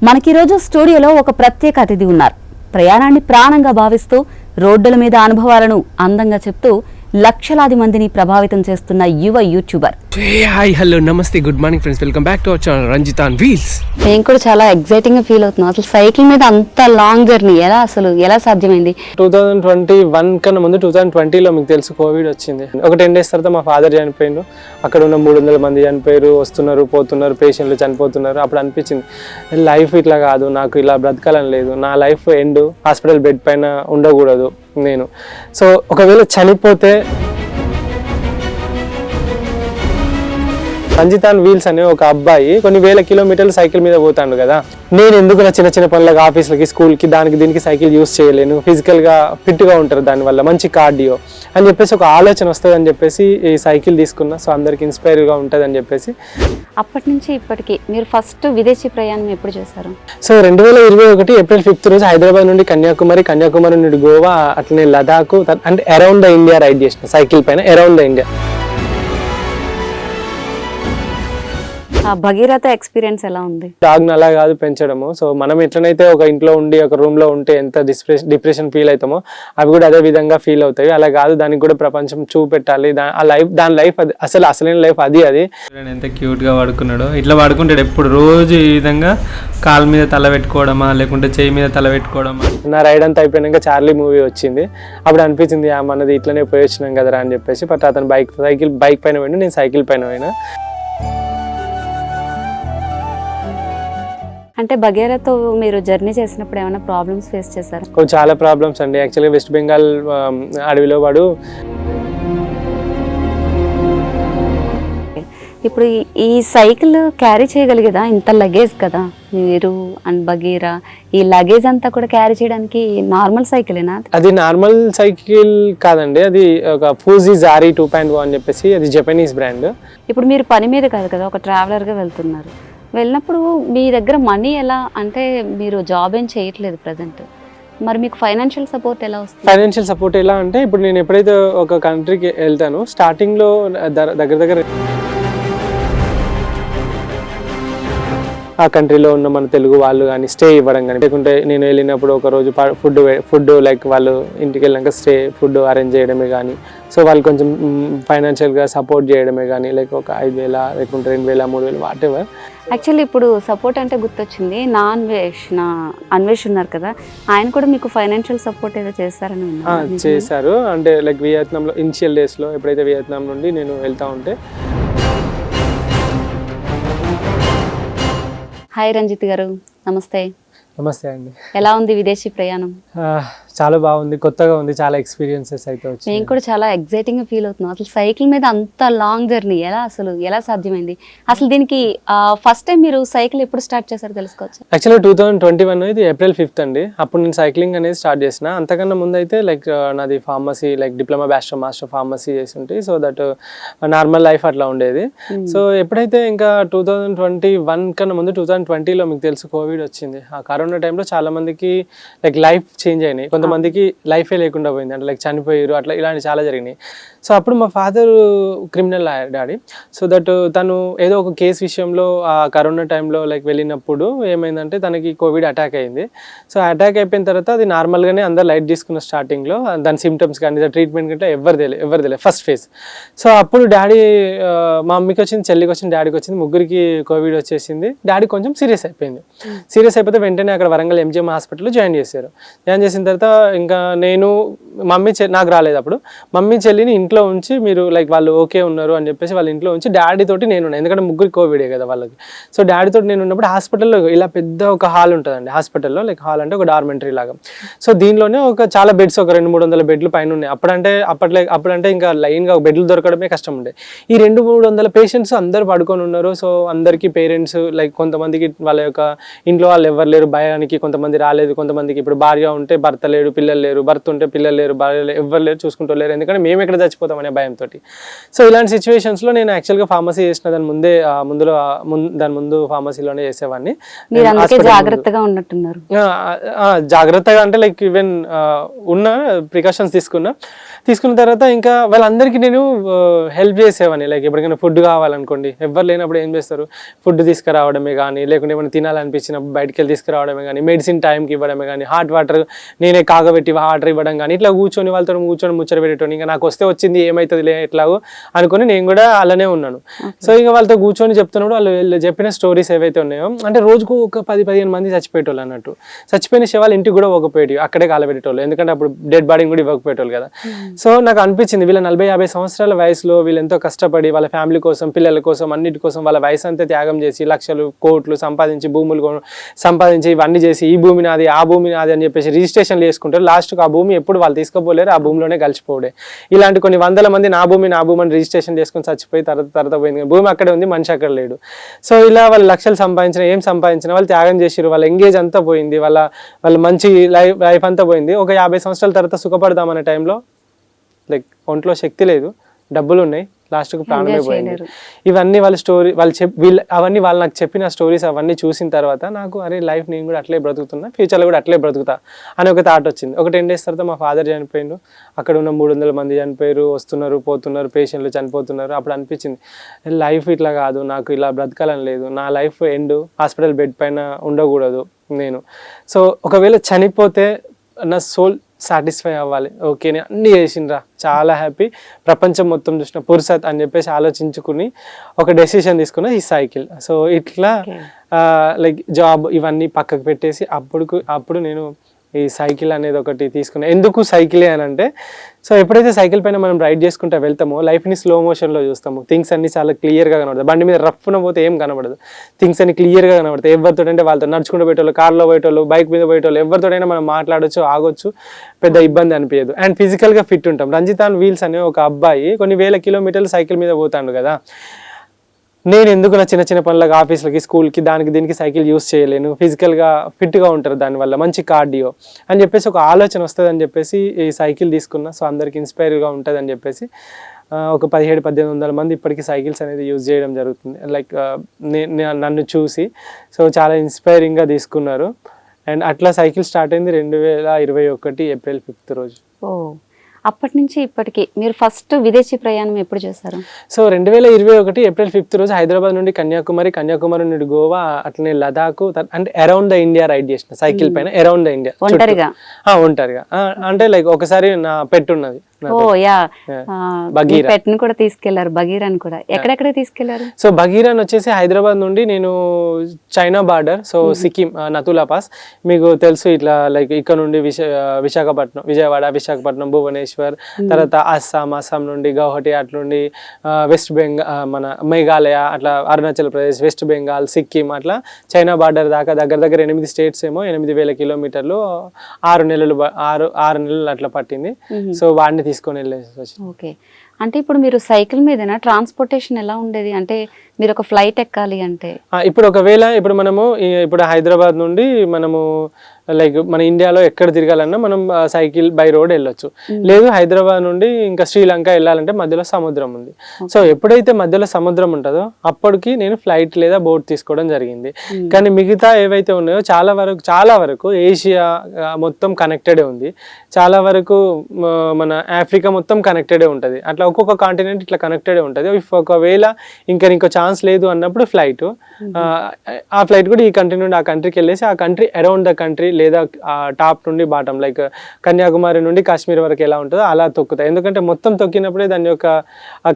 మనకి ఈరోజు స్టూడియోలో ఒక ప్రత్యేక అతిథి ఉన్నారు. ప్రయాణాన్ని ప్రాణంగా భావిస్తూ రోడ్డుల మీద అనుభవాలను అందంగా చెప్తూ లక్షలాది మందిని ప్రభావితం చేస్తున్న యువ యూట్యూబర్. హాయ్ హలో నమస్తే good morning friends, welcome back to our channel Ranjith on wheels. నేను కూడా చాలా ఎక్సైటింగ్ గా ఫీల్ అవుతున్నాను. అసలు సైకిల్ మీద అంత లాంగ్ జర్నీ ఎలా సాధ్యమైంది? 2021 కన్నా ముందు 2020లో మీకు తెలుసు కోవిడ్ వచ్చింది. ఒక 10 days తర్వాత మా ఫాదర్ చనిపోయిండు. అక్కడ ఉన్న 300 మంది చనిపోయారు, వస్తున్నారు పోతున్నారు, పేషెంట్లు చనిపోతున్నారు. అప్పుడు అనిపించింది లైఫ్ ఇట్లా కాదు, నాకు ఇలా బ్రతకాలని లేదు, నా లైఫ్ ఎండ్ హాస్పిటల్ బెడ్ పైన ఉండకూడదు నేను. సో ఒకవేళ చనిపోతే రంజిత్ ఆన్ వీల్స్ అనే ఒక అబ్బాయి కొన్ని వేల కిలోమీటర్లు సైకిల్ మీద పోతాడు కదా, నేను ఎందుకు నా చిన్న చిన్న పనులకు ఆఫీసులకి స్కూల్కి దానికి దీనికి సైకిల్ యూస్ చేయలేను, ఫిజికల్గా ఫిట్గా ఉంటారు దానివల్ల, మంచి కార్డియో అని చెప్పేసి ఒక ఆలోచన వస్తుంది అని చెప్పేసి ఈ సైకిల్ తీసుకున్నా. సో అందరికి ఇన్స్పైర్గా ఉంటుంది అని చెప్పేసి. అప్పటి నుంచి ఇప్పటికి మీరు ఫస్ట్ విదేశీ ప్రయాణం ఎప్పుడు చేశారు? సో 2021 ఏప్రిల్ 5th రోజు హైదరాబాద్ నుండి కన్యాకుమారి నుండి గోవా, అట్లనే లదాఖ్, అంటే అరౌండ్ ద ఇండియా రైడ్ చేసిన సైకిల్ పైన around the India. Bhagiratha experience ఎలా ఉంది? డాగ్ అలా కాదు పెంచడము. సో మనం ఎట్లనైతే ఒక ఇంట్లో ఉండి ఒక రూమ్ లో ఉంటే ఎంత డిప్రెషన్ ఫీల్ అవుతామో అవి కూడా అదే విధంగా ఫీల్ అవుతాయి. అలా కాదు, దానికి కూడా ప్రపంచం చూపెట్టాలి. దాని లైఫ్ అది అసలైన లైఫ్ అది. ఎంత క్యూట్ గా పడుకున్నాడో, ఇట్లా పడుకుంటాడు ఎప్పుడు, రోజు ఈ విధంగా కాలు మీద తల పెట్టుకోవడమా లేకుంటే చేయి మీద తల పెట్టుకోవడమా. నా రైడ్ అంతా అయిపోయినాక చార్లీ మూవీ వచ్చింది. అప్పుడు అనిపించింది మనది ఇట్లనే పోయి వచ్చినాం కదరా అని చెప్పేసి. బట్ అతను బైక్ పైన పోయినా, నేను సైకిల్ పైన పోయినా. అంటే భగీరథతో మీరు జర్నీ చేసినప్పుడు ఏమైనా ప్రాబ్లమ్స్ ఫేస్ చేశారా? చాలా ప్రాబ్లమ్స్ అండి. యాక్చువల్గా వెస్ట్ బెంగాల్ అడవిలో వాడు. ఇప్పుడు ఈ సైకిల్ క్యారీ చేయగలిగేదా? ఇంత లగేజ్ కదా, మీరు అండ్ భగీరా, ఈ లగేజ్ అంతా కూడా క్యారీ చేయడానికి నార్మల్ సైకిలేనా? అది నార్మల్ సైకిల్ కాదండి, అది ఒక ఫూజీ జారీ 2.0 అని చెప్పేసి, అది జపనీస్ బ్రాండ్. ఇప్పుడు మీరు పని మీద కాదు కదా, ఒక ట్రావెలర్గా వెళ్తున్నారు. వెళ్ళినప్పుడు మీ దగ్గర మనీ ఎలా, అంటే మీరు జాబ్ ఏం చేయట్లేదు ప్రజెంట్, మరి మీకు ఫైనాన్షియల్ సపోర్ట్ ఎలా వస్తుంది? ఫైనాన్షియల్ సపోర్ట్ ఎలా అంటే, ఇప్పుడు నేను ఎప్పుడైతే ఒక కంట్రీకి వెళ్తాను, స్టార్టింగ్లో దగ్గర ఆ కంట్రీలో ఉన్న మన తెలుగు వాళ్ళు కానీ స్టే ఇవ్వడం కానీ, లేకుంటే నేను వెళ్ళినప్పుడు ఒక రోజు ఫుడ్ లైక్ వాళ్ళు ఇంటికి వెళ్ళాక ఫుడ్ అరేంజ్ చేయడమే కానీ, సో వాళ్ళు కొంచెం ఫైనాన్షియల్గా సపోర్ట్ చేయడమే కానీ, లైక్ ఒక 5,000 లేకుంటే 2,000 3,000 వాట్ ఎవర్. యాక్చువల్లీ ఇప్పుడు సపోర్ట్ అంటే గుర్తొచ్చింది, అన్వేష్ ఉన్నారు కదా, ఆయన కూడా మీకు ఫైనాన్షియల్ సపోర్ట్ ఏదో చేస్తారని చేశారు. అంటే లైక్ వియత్నాంలో ఇనిషియల్ డేస్లో ఎప్పుడైతే వియత్నాం నుండి నేను వెళ్తా ఉంటే. హాయ్ రంజిత్ గారు, నమస్తే. నమస్తే అండి. ఎలా ఉంది విదేశీ ప్రయాణం? చాలా బాగుంది, కొత్తగా ఉంది, చాలా ఎక్స్పీరియన్సెస్ అయితే వచ్చాయి. నేను కూడా చాలా ఎక్సైటింగ్ గా ఫీల్ అవుతున్నాను. అసలు సైకిల్ మీద అంత లాంగ్ జర్నీ ఎలా సాధ్యమైంది? అసలు దీనికి ఫస్ట్ టైం మీరు సైకిల్ ఎప్పుడు స్టార్ట్ చేశారు తెలుసుకోవచ్చు? యాక్చువల్గా 2021 ఇది ఏప్రిల్ 5th అండి. అప్పుడు నేను సైక్లింగ్ అనేది స్టార్ట్ చేసిన. అంతకన్నా ముందు అయితే లైక్ నాది pharmacy, like diploma master pharmacy చేసి ఉంటే, సో దట్ నార్మల్ లైఫ్ అట్లా ఉండేది. సో ఎప్పుడైతే ఇంకా 2021 కన్నా ముందు 2020లో మీకు తెలుసు కోవిడ్ వచ్చింది. ఆ కరోనా టైంలో చాలా మందికి లైక్ లైఫ్ చేంజ్ అయినాయి, కొంతమందికి లైఫే లేకుండా పోయింది, అంటే లైక్ చనిపోయారు, అట్లా ఇలాంటి చాలా జరిగినాయి. సో అప్పుడు మా father criminal daddy, so that తను ఏదో ఒక కేసు విషయంలో ఆ కరోనా టైంలో లైక్ వెళ్ళినప్పుడు ఏమైందంటే తనకి కోవిడ్ అటాక్ అయింది. సో అటాక్ అయిపోయిన తర్వాత అది నార్మల్గానే అందరు లైట్ తీసుకున్న స్టార్టింగ్లో, దాని సిమ్టమ్స్ కానీ ట్రీట్మెంట్ కంటే ఎవరు తెలియదు ఫస్ట్ ఫేజ్. సో అప్పుడు డాడీ, మా మమ్మీకి వచ్చింది, చెల్లికి వచ్చింది, డాడీకి వచ్చింది, ముగ్గురికి కోవిడ్ వచ్చేసింది. డాడీ కొంచెం సీరియస్ అయిపోయింది. సీరియస్ అయిపోతే వెంటనే అక్కడ వరంగల్ MGM హాస్పిటల్లో జాయిన్ చేసిన తర్వాత ఇంకా నేను నాకు రాలేదు అప్పుడు, మమ్మీ చెల్లిని ఇంట్లో ఉంచి మీరు లైక్ వాళ్ళు ఓకే ఉన్నారు అని చెప్పేసి వాళ్ళ ఇంట్లో ఉంచి డాడీ తోటి నేను ఉన్నాను, ఎందుకంటే ముగ్గురు కోవిడే కదా వాళ్ళకి. సో డాడీ తోటి నేను ఉన్నప్పుడు హాస్పిటల్లో ఇలా పెద్ద ఒక హాల్ ఉంటుందండి హాస్పిటల్లో, లైక్ హాల్ అంటే ఒక డార్మెంటరీ లాగా. సో దీనిలోనే చాలా బెడ్స్, ఒక 200-300 బెడ్లు పైన ఉన్నాయి. అప్పుడంటే ఇంకా లైన్గా బెడ్లు దొరకడమే కష్టం ఉండే. ఈ 200-300 పేషెంట్స్ అందరు పడుకొని ఉన్నారు. సో అందరికీ పేరెంట్స్, లైక్ కొంతమందికి వాళ్ళ యొక్క ఇంట్లో వాళ్ళు ఎవరు లేరు భయానికి, కొంతమంది రాలేదు, కొంతమందికి ఇప్పుడు భార్య ఉంటే భర్త లేడు, లేడు, పిల్లలు లేరు, భర్త ఉంటే పిల్లలు లేరు, భార్య లేరు, ఎవ్వరు లేరు, చూసుకుంటూ లేరు, ఎందుకంటే మేము ఎక్కడ చచ్చిపోతాం అనే భయంతో. సో ఇలాంటి సిచ్యువేషన్స్లో నేను యాక్చువల్గా ఫార్మసీ చేసిన దాని ముందే దాని ముందు ఫార్మసీలోనే చేసేవాడిని. మీరు అందుకే జాగ్రత్తగా ఉన్నట్టున్నారు. జాగ్రత్తగా అంటే లైక్ ఈవెన్ ఉన్న ప్రికాషన్స్ తీసుకున్న తర్వాత ఇంకా వాళ్ళందరికీ నేను హెల్ప్ చేసేవాడిని. లైక్ ఎప్పటికైనా ఫుడ్ కావాలనుకోండి, ఎవరు లేనప్పుడు ఏం చేస్తారు, ఫుడ్ తీసుకురావడమే కానీ, లేకుంటే ఏమైనా తినాలనిపించినప్పుడు బయటికి వెళ్ళి తీసుకురావడమే కానీ, మెడిసిన్ టైంకి ఇవ్వడమే కానీ, హాట్ వాటర్ నేనే కాగబెట్టి వాటర్ ఇవ్వడం కానీ, ఇట్లా వాళ్ళతో కూర్చొని ముచ్చట పెట్టేటోని. ఇంకా నాకు వస్తే వచ్చింది, ఏమవుతుంది లే ఎట్లాగో అనుకుని నేను కూడా అలానే ఉన్నాను. సో ఇంకా వాళ్ళతో కూర్చొని చెప్తున్నప్పుడు వాళ్ళు చెప్పిన స్టోరీస్ ఏవైతే ఉన్నాయో, అంటే రోజుకు ఒక 10-15 మంది చచ్చిపోయేటోళ్ళు అన్నట్టు. చచ్చిపోయిన శవాలు ఇంటికి కూడా పోకపోయేవి, అక్కడే కాలబెట్టేటోళ్ళు, ఎందుకంటే అప్పుడు డెడ్ బాడీని కూడా ఇవ్వకపోయేటోళ్ళు కదా. సో నాకు అనిపించింది వీళ్ళ 40-50 సంవత్సరాల వయసులో వీళ్ళు ఎంతో కష్టపడి వాళ్ళ ఫ్యామిలీ కోసం, పిల్లల కోసం, అన్నిటి కోసం వాళ్ళ వయసు అంతా త్యాగం చేసి లక్షలు కోట్లు సంపాదించి భూములు సంపాదించి ఇవన్నీ చేసి ఈ భూమి నాది ఆ భూమి నాది అని చెప్పేసి రిజిస్ట్రేషన్లు చేసుకుంటారు. లాస్ట్కి ఆ భూమి ఎప్పుడు వాళ్ళు తీసుకోపోలేరు, ఆ భూమిలోనే కలిసిపోవడే. ఇలాంటి కొన్ని వందల మంది నా భూమి అని రిజిస్ట్రేషన్ చేసుకొని చచ్చిపోయి తర్వాత పోయింది, భూమి అక్కడే ఉంది, మనిషి అక్కడ లేడు. సో ఇలా వాళ్ళు లక్షలు సంపాదించిన ఏం సంపాదించిన వాళ్ళు త్యాగం చేసిరు, వాళ్ళ ఎంగేజ్ అంతా పోయింది, వాళ్ళ మంచి లైఫ్ అంతా పోయింది. ఒక 50 సంవత్సరాల తర్వాత సుఖపడదామనే టైంలో లైక్ ఒంట్లో శక్తి లేదు, డబ్బులు ఉన్నాయి, లాస్ట్కు ప్రాణమే పోయింది. ఇవన్నీ అవన్నీ వాళ్ళు నాకు చెప్పిన స్టోరీస్ అవన్నీ చూసిన తర్వాత నాకు అరే లైఫ్ నేను కూడా అట్లే బ్రతుకుతున్నా, ఫ్యూచర్లో కూడా అట్లే బ్రతుకుతా అని ఒక థాట్ వచ్చింది. ఒక 10 days తర్వాత మా ఫాదర్ చనిపోయిండు, అక్కడ ఉన్న 300 మంది చనిపోయారు, వస్తున్నారు పోతున్నారు, పేషెంట్లు చనిపోతున్నారు. అప్పుడు అనిపించింది లైఫ్ ఇట్లా కాదు, నాకు ఇలా బ్రతకాలని లేదు, నా లైఫ్ ఎండ్ హాస్పిటల్ బెడ్ పైన ఉండకూడదు నేను. సో ఒకవేళ చనిపోతే నా సోల్ సాటిస్ఫై అవ్వాలి, ఓకే నేను అన్నీ చేసిండ్రా, చాలా హ్యాపీ, ప్రపంచం మొత్తం చూసిన పురుసత్ అని చెప్పేసి ఆలోచించుకుని ఒక డెసిషన్ తీసుకున్న ఈ సైకిల్. సో ఇట్లా లైక్ జాబ్ ఇవన్నీ పక్కకు పెట్టేసి అప్పుడు నేను ఈ సైకిల్ అనేది ఒకటి తీసుకున్నాను. ఎందుకు సైకిలే అని అంటే, సో ఎప్పుడైతే సైకిల్ పైన మనం రైడ్ చేసుకుంటూ వెళ్తామో లైఫ్ని స్లో మోషన్లో చూస్తాము, థింగ్స్ అన్ని చాలా క్లియర్గా కనబడతాయి. బండి మీద రఫ్న పోతే ఏం కనబడదు, థింగ్స్ అన్ని క్లియర్గా కనబడతాయి. ఎవరితో అంటే వాళ్ళతో నడుచుకుంటూ పోయేటోళ్ళు, కార్లో పోయేటోళ్ళు, బైక్ మీద పోయేటోళ్ళు, ఎవరితోటైనా మనం మాట్లాడొచ్చు, ఆగొచ్చు, పెద్ద ఇబ్బంది అనిపించదు. అండ్ ఫిజికల్గా ఫిట్ ఉంటాం. రంజితాన్ వీల్స్ అనే ఒక అబ్బాయి కొన్ని వేల కిలోమీటర్లు సైకిల్ మీద పోతాడు కదా. నేను ఎందుకు నా చిన్న చిన్న పనులకు, ఆఫీసులకి, స్కూల్కి, దీనికి సైకిల్ యూస్ చేయలేను, ఫిజికల్గా ఫిట్గా ఉంటారు, దానివల్ల మంచి కార్డియో అని చెప్పేసి ఒక ఆలోచన వస్తుంది అని చెప్పేసి ఈ సైకిల్ తీసుకున్నా. సో అందరికి ఇన్స్పైర్గా ఉంటుంది అని చెప్పేసి ఒక 1700-1800 మంది ఇప్పటికీ సైకిల్స్ అనేది యూజ్ చేయడం జరుగుతుంది. లైక్ నన్ను చూసి సో చాలా ఇన్స్పైరింగ్గా తీసుకున్నారు. అండ్ అట్లా సైకిల్ స్టార్ట్ అయింది 2021 ఏప్రిల్ 5th రోజు. అప్పటి నుంచి ఇప్పటికి మీరు ఫస్ట్ విదేశీ ప్రయాణం ఎప్పుడు చేశారు? సో 2021 ఏప్రిల్ 5th రోజు హైదరాబాద్ నుండి కన్యాకుమారి నుండి గోవా, అట్లనే లదాఖ్, అంటే అరౌండ్ ద ఇండియా రైడ్ చేసిన సైకిల్ పైన, అరౌండ్ ద ఇండియా ఒంటరిగా. అంటే లైక్ ఒకసారి నా పెట్ ఉన్నది, పెట్ని కూడా తీసుకెళ్లారు, బగీరాని కూడా. ఎక్కడెక్కడ తీసుకెళ్లారు? సో బగీరాన్ వచ్చేసి హైదరాబాద్ నుండి నేను China border, so Sikkim Nathula pass మీకు తెలుసు, ఇట్లా లైక్ ఇక్కడ నుండి విశాఖపట్నం, విజయవాడ, విశాఖపట్నం, భువనేశ్వర్, తర్వాత అస్సాం నుండి గౌహటి, అట్లుండి వెస్ట్ బెంగాల్, మన మేఘాలయ, అట్లా అరుణాచల్ ప్రదేశ్, వెస్ట్ బెంగాల్, సిక్కిం, అట్లా చైనా బార్డర్ దాకా దగ్గర 8 స్టేట్స్ ఏమో 8000 కిలోమీటర్లు 6 నెలలు అట్లా పట్టింది. సో వాడిని తీసుకొని వెళ్ళేసి. ఓకే, అంటే ఇప్పుడు మీరు సైకిల్ మీదనా ట్రాన్స్పోర్టేషన్ ఎలా ఉండేది? అంటే మీరు ఒక ఫ్లైట్ ఎక్కాలి అంటే ఇప్పుడు ఒకవేళ మనము ఇప్పుడు హైదరాబాద్ నుండి మనము లైక్ మన ఇండియాలో ఎక్కడ తిరగాలన్నా మనం సైకిల్ బై రోడ్ వెళ్ళొచ్చు. లేదు హైదరాబాద్ నుండి ఇంకా శ్రీలంక వెళ్ళాలంటే మధ్యలో సముద్రం ఉంది. సో ఎప్పుడైతే మధ్యలో సముద్రం ఉంటుందో అప్పటికి నేను ఫ్లైట్ లేదా బోట్ తీసుకోవడం జరిగింది. కానీ మిగతా ఏవైతే ఉన్నాయో చాలా వరకు ఏషియా మొత్తం కనెక్టెడే ఉంది, చాలా వరకు మన ఆఫ్రికా మొత్తం కనెక్టెడే ఉంటుంది. అట్లా ఒక్కొక్క కాంటినెంట్ ఇట్లా కనెక్టెడే ఉంటుంది. ఒకవేళ ఇంకో ఛాన్స్ లేదు అన్నప్పుడు ఫ్లైట్, ఆ ఫ్లైట్ కూడా ఈ కంట్రీ నుండి ఆ కంట్రీకి వెళ్ళేసి ఆ కంట్రీ అరౌండ్ ద కంట్రీ లేదా టాప్ నుండి బాటం లైక్ కన్యాకుమారి నుండి కాశ్మీర్ వరకు ఎలా ఉంటుందో అలా తొక్కుతాయి. ఎందుకంటే మొత్తం తొక్కినప్పుడే దాని యొక్క